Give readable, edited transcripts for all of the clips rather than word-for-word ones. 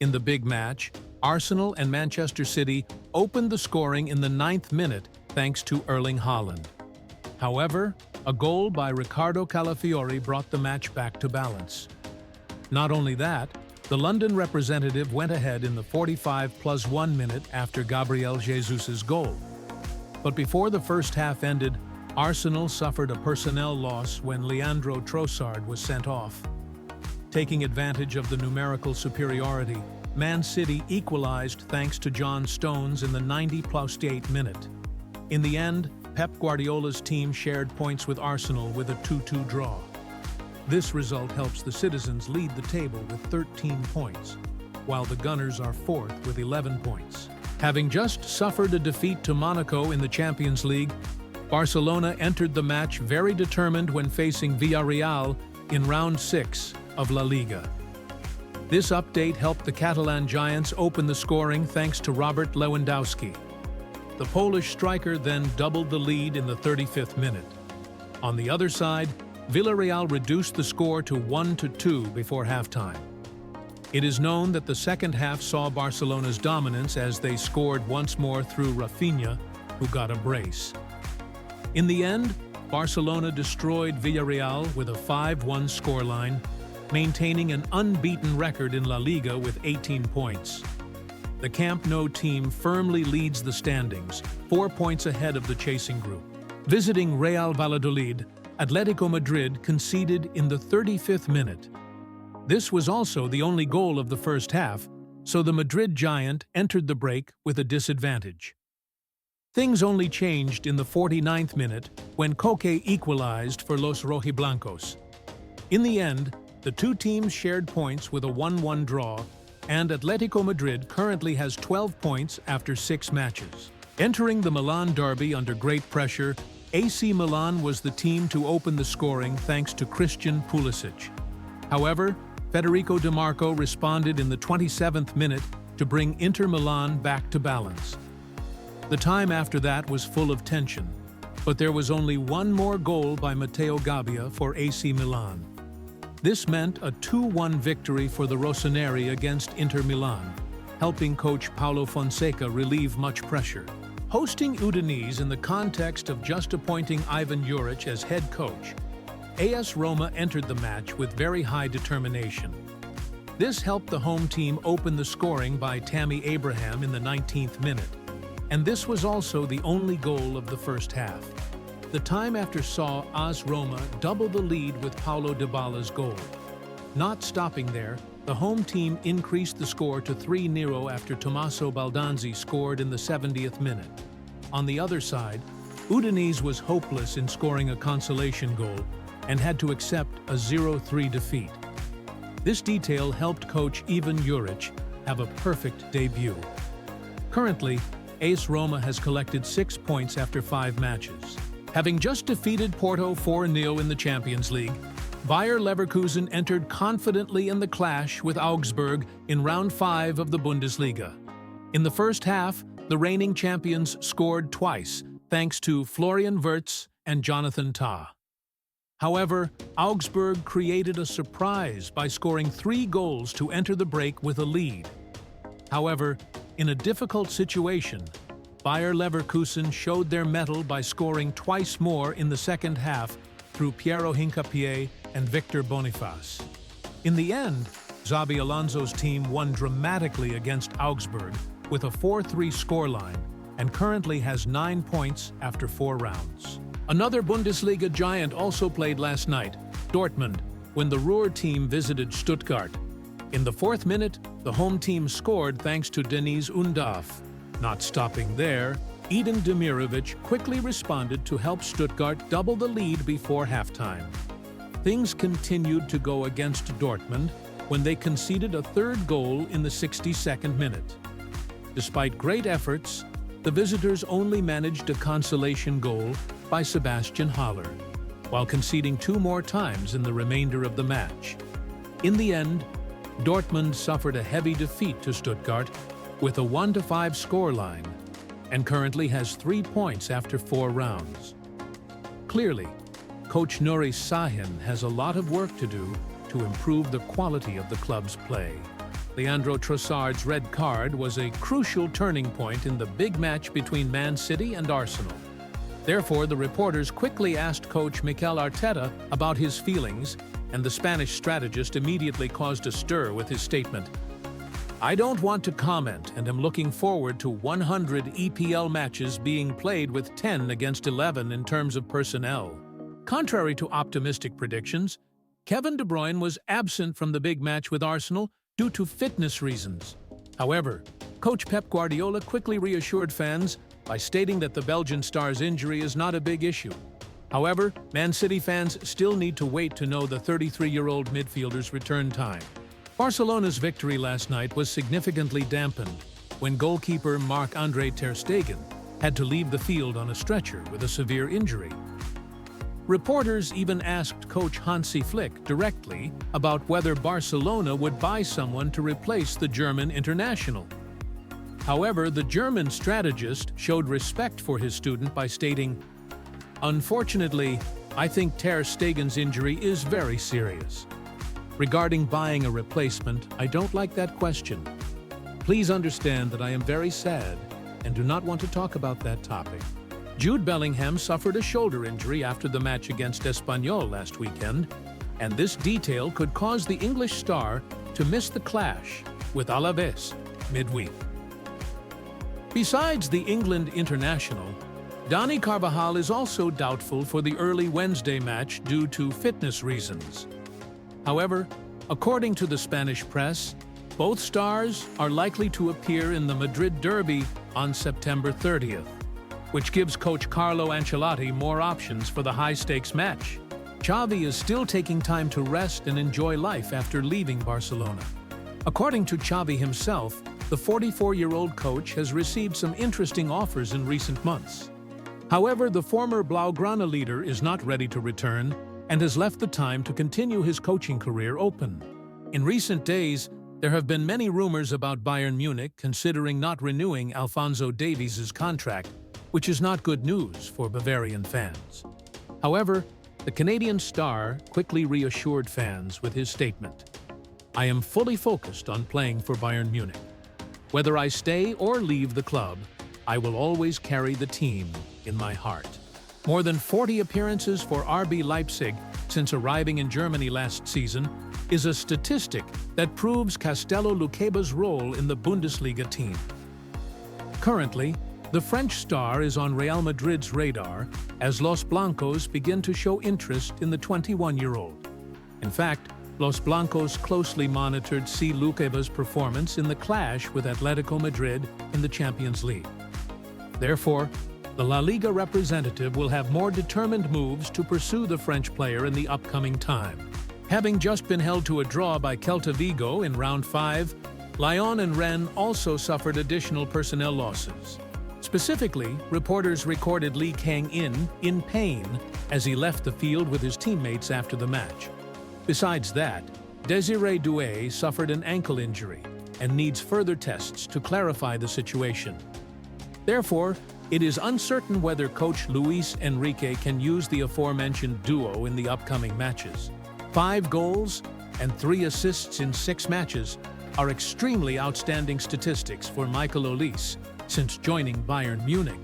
In the big match, Arsenal and Manchester City opened the scoring in the 9th minute thanks to Erling Haaland. However, a goal by Ricardo Calafiori brought the match back to balance. Not only that, the London representative went ahead in the 45+1 minute after Gabriel Jesus' goal. But before the first half ended, Arsenal suffered a personnel loss when Leandro Trossard was sent off. Taking advantage of the numerical superiority, Man City equalized thanks to John Stones in the 90+8 minute. In the end, Pep Guardiola's team shared points with Arsenal with a 2-2 draw. This result helps the citizens lead the table with 13 points, while the Gunners are fourth with 11 points. Having just suffered a defeat to Monaco in the Champions League, Barcelona entered the match very determined when facing Villarreal in round 6 of La Liga. This update helped the Catalan Giants open the scoring thanks to Robert Lewandowski. The Polish striker then doubled the lead in the 35th minute. On the other side, Villarreal reduced the score to 1-2 before halftime. It is known that the second half saw Barcelona's dominance as they scored once more through Rafinha, who got a brace. In the end, Barcelona destroyed Villarreal with a 5-1 scoreline, maintaining an unbeaten record in La Liga with 18 points. The Camp Nou team firmly leads the standings, 4 points ahead of the chasing group. Visiting Real Valladolid, Atletico Madrid conceded in the 35th minute. This was also the only goal of the first half, so the Madrid giant entered the break with a disadvantage. Things only changed in the 49th minute when Koke equalized for Los Rojiblancos. In the end, the two teams shared points with a 1-1 draw, and Atletico Madrid currently has 12 points after 6 matches. Entering the Milan derby under great pressure, AC Milan was the team to open the scoring thanks to Christian Pulisic. However, Federico Di Marco responded in the 27th minute to bring Inter Milan back to balance. The time after that was full of tension, but there was only one more goal by Matteo Gabbia for AC Milan. This meant a 2-1 victory for the Rossoneri against Inter Milan, helping coach Paulo Fonseca relieve much pressure. Hosting Udinese in the context of just appointing Ivan Juric as head coach, AS Roma entered the match with very high determination. This helped the home team open the scoring by Tammy Abraham in the 19th minute, and this was also the only goal of the first half. The time after saw AS Roma double the lead with Paulo Dybala's goal. Not stopping there, the home team increased the score to 3-0 after Tommaso Baldanzi scored in the 70th minute. On the other side, Udinese was hopeless in scoring a consolation goal and had to accept a 0-3 defeat. This detail helped coach Ivan Juric have a perfect debut. Currently, AS Roma has collected 6 points after 5 matches. Having just defeated Porto 4-0 in the Champions League, Bayer Leverkusen entered confidently in the clash with Augsburg in round 5 of the Bundesliga. In the first half, the reigning champions scored twice, thanks to Florian Wirtz and Jonathan Tah. However, Augsburg created a surprise by scoring 3 goals to enter the break with a lead. However, in a difficult situation, Bayer Leverkusen showed their mettle by scoring twice more in the second half through Piero Hincapié and Victor Boniface. In the end, Xabi Alonso's team won dramatically against Augsburg with a 4-3 scoreline and currently has 9 points after 4 rounds. Another Bundesliga giant also played last night, Dortmund, when the Ruhr team visited Stuttgart. In the 4th minute, the home team scored thanks to Deniz Undav. Not stopping there, Edin Demirovic quickly responded to help Stuttgart double the lead before halftime. Things continued to go against Dortmund when they conceded a 3rd goal in the 62nd minute. Despite great efforts, the visitors only managed a consolation goal by Sebastian Haller, while conceding 2 more times in the remainder of the match. In the end, Dortmund suffered a heavy defeat to Stuttgart with a 1-5 scoreline, and currently has 3 points after 4 rounds. Clearly, Coach Nuri Sahin has a lot of work to do to improve the quality of the club's play. Leandro Trossard's red card was a crucial turning point in the big match between Man City and Arsenal. Therefore, the reporters quickly asked coach Mikel Arteta about his feelings, and the Spanish strategist immediately caused a stir with his statement. "I don't want to comment and am looking forward to 100 EPL matches being played with 10 against 11 in terms of personnel." Contrary to optimistic predictions, Kevin De Bruyne was absent from the big match with Arsenal due to fitness reasons. However, coach Pep Guardiola quickly reassured fans by stating that the Belgian star's injury is not a big issue. However, Man City fans still need to wait to know the 33-year-old midfielder's return time. Barcelona's victory last night was significantly dampened when goalkeeper Marc-Andre ter Stegen had to leave the field on a stretcher with a severe injury. Reporters even asked coach Hansi Flick directly about whether Barcelona would buy someone to replace the German international. However, the German strategist showed respect for his student by stating, "Unfortunately, I think ter Stegen's injury is very serious. Regarding buying a replacement, I don't like that question. Please understand that I am very sad and do not want to talk about that topic." Jude Bellingham suffered a shoulder injury after the match against Espanyol last weekend, and this detail could cause the English star to miss the clash with Alaves midweek. Besides the England international, Dani Carvajal is also doubtful for the early Wednesday match due to fitness reasons. However, according to the Spanish press, both stars are likely to appear in the Madrid derby on September 30th, which gives coach Carlo Ancelotti more options for the high-stakes match. Xavi is still taking time to rest and enjoy life after leaving Barcelona. According to Xavi himself, the 44-year-old coach has received some interesting offers in recent months. However, the former Blaugrana leader is not ready to return and has left the time to continue his coaching career open. In recent days, there have been many rumors about Bayern Munich considering not renewing Alphonso Davies' contract, which is not good news for Bavarian fans. However, the Canadian star quickly reassured fans with his statement, "I am fully focused on playing for Bayern Munich. Whether I stay or leave the club, I will always carry the team in my heart." More than 40 appearances for RB Leipzig since arriving in Germany last season is a statistic that proves Castello Luqueba's role in the Bundesliga team. Currently, the French star is on Real Madrid's radar as Los Blancos begin to show interest in the 21-year-old. In fact, Los Blancos closely monitored C. Luqueba's performance in the clash with Atletico Madrid in the Champions League. Therefore, the La Liga representative will have more determined moves to pursue the French player in the upcoming time. Having just been held to a draw by Celta Vigo in round 5, Lyon and Rennes also suffered additional personnel losses. Specifically, reporters recorded Lee Kang-in in pain as he left the field with his teammates after the match. Besides that, Désiré Doué suffered an ankle injury and needs further tests to clarify the situation. Therefore, it is uncertain whether coach Luis Enrique can use the aforementioned duo in the upcoming matches. 5 goals and 3 assists in 6 matches are extremely outstanding statistics for Michael Olise since joining Bayern Munich.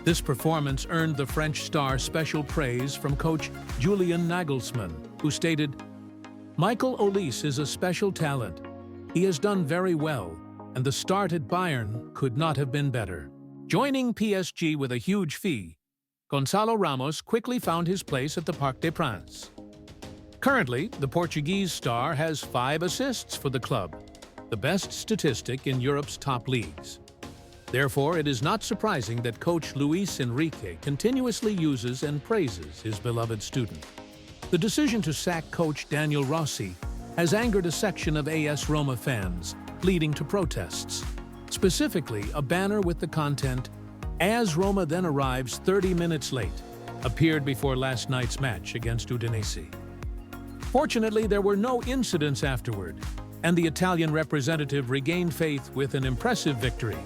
This performance earned the French star special praise from coach Julian Nagelsmann, who stated, "Michael Olise is a special talent. He has done very well, and the start at Bayern could not have been better." Joining PSG with a huge fee, Gonçalo Ramos quickly found his place at the Parc des Princes. Currently, the Portuguese star has 5 assists for the club, the best statistic in Europe's top leagues. Therefore, it is not surprising that coach Luis Enrique continuously uses and praises his beloved student. The decision to sack coach Daniel Rossi has angered a section of AS Roma fans, leading to protests. Specifically, a banner with the content, "As Roma then arrives 30 minutes late," appeared before last night's match against Udinese. Fortunately, there were no incidents afterward, and the Italian representative regained faith with an impressive victory.